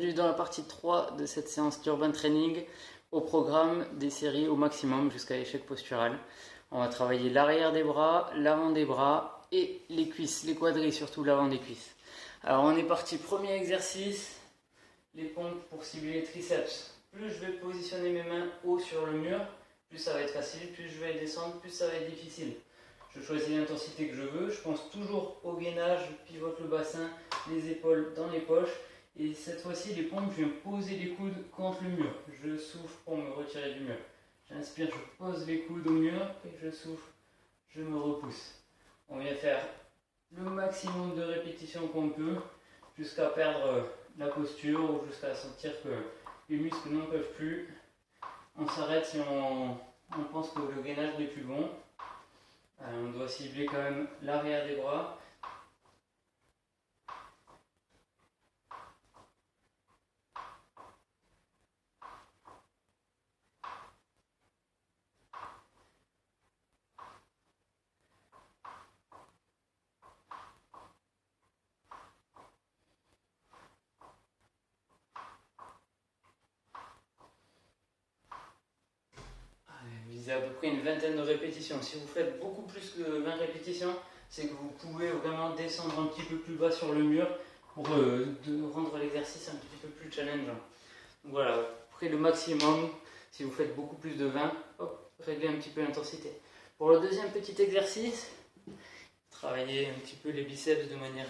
bienvenue dans la partie 3 de cette séance d'Urban Training au programme des séries au maximum jusqu'à l'échec postural. On va travailler l'arrière des bras, l'avant des bras et les cuisses, les quadris, surtout l'avant des cuisses. Alors on est parti, premier exercice, les pompes pour cibler les triceps. Plus je vais positionner mes mains haut sur le mur, plus ça va être facile, plus je vais descendre, plus ça va être difficile. Je choisis l'intensité que je veux, je pense toujours au gainage, je pivote le bassin, les épaules dans les poches. Et cette fois-ci, les pompes, je viens poser les coudes contre le mur. Je souffle pour me retirer du mur. J'inspire, je pose les coudes au mur et je souffle, je me repousse. On vient faire le maximum de répétitions qu'on peut jusqu'à perdre la posture ou jusqu'à sentir que les muscles n'en peuvent plus. On s'arrête si on pense que le gainage n'est plus bon. On doit cibler quand même l'arrière des bras. Visez à peu près une vingtaine de répétitions. Si vous faites beaucoup plus que 20 répétitions, c'est que vous pouvez vraiment descendre un petit peu plus bas sur le mur pour rendre l'exercice un petit peu plus challengeant. Donc voilà, après le maximum, si vous faites beaucoup plus de 20, hop, réglez un petit peu l'intensité. Pour le deuxième petit exercice, travaillez un petit peu les biceps de manière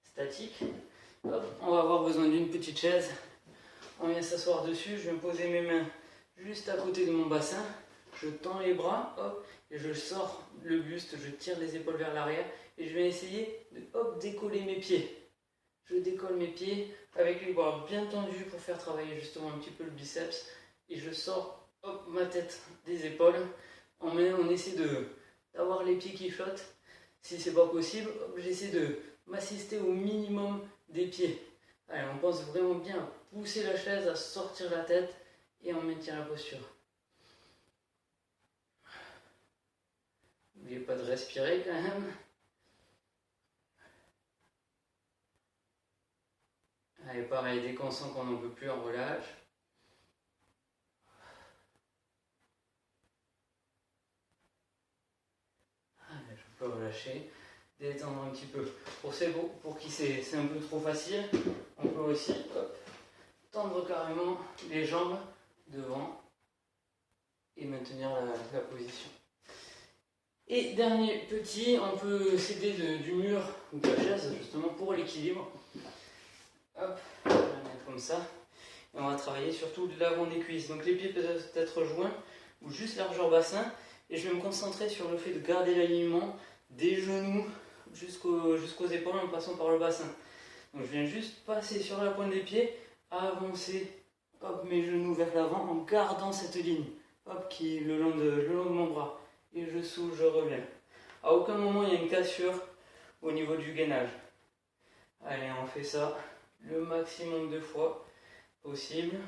statique. Hop, on va avoir besoin d'une petite chaise. On vient s'asseoir dessus, je viens poser mes mains juste à côté de mon bassin. Je tends les bras, hop, et je sors le buste, je tire les épaules vers l'arrière et je vais essayer de hop, décoller mes pieds. Je décolle mes pieds avec les bras bien tendus pour faire travailler justement un petit peu le biceps et je sors hop, ma tête des épaules. On essaie d'avoir les pieds qui flottent. Si c'est pas possible, j'essaie de m'assister au minimum des pieds. Allez, on pense vraiment bien à pousser la chaise, à sortir la tête et on maintient la posture. N'oubliez pas de respirer quand même. Allez, pareil, dès qu'on sent qu'on n'en peut plus, on relâche. Allez, je peux relâcher, détendre un petit peu. Pour qui c'est un peu trop facile, on peut aussi tendre carrément les jambes devant et maintenir la position. Et dernier petit, on peut s'aider du mur ou de la chaise justement pour l'équilibre. Hop, on va le mettre comme ça. Et on va travailler surtout l'avant des cuisses. Donc les pieds peuvent être joints ou juste largeur bassin. Et je vais me concentrer sur le fait de garder l'alignement des genoux jusqu'aux épaules en passant par le bassin. Donc je viens juste passer sur la pointe des pieds, avancer hop, mes genoux vers l'avant en gardant cette ligne hop, qui est le long de mon bras. Et je souffle, je reviens. À aucun moment il y a une cassure au niveau du gainage. Allez, on fait ça le maximum de fois possible.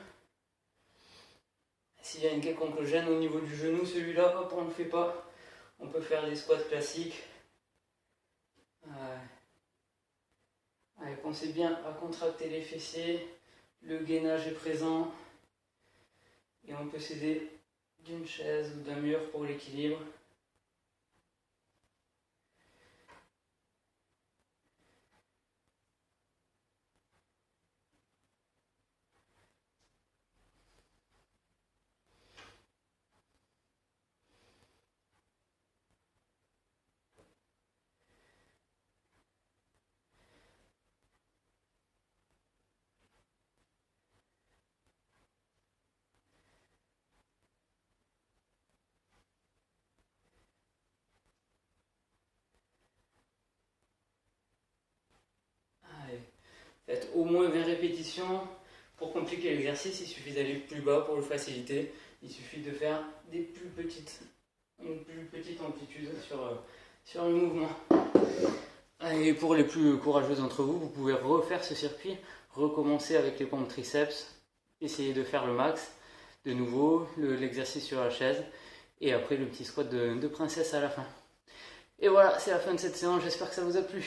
S'il y a une quelconque gêne au niveau du genou, celui-là, hop, on ne le fait pas. On peut faire des squats classiques. Allez, pensez bien à contracter les fessiers. Le gainage est présent. Et on peut s'aider d'une chaise ou d'un mur pour l'équilibre. Faites au moins 20 répétitions. Pour compliquer l'exercice, il suffit d'aller plus bas pour le faciliter. Il suffit de faire une plus petite amplitude sur le mouvement. Et pour les plus courageux d'entre vous, vous pouvez refaire ce circuit, recommencer avec les pompes triceps, essayer de faire le max. De nouveau, l'exercice sur la chaise et après le petit squat de princesse à la fin. Et voilà, c'est la fin de cette séance, j'espère que ça vous a plu.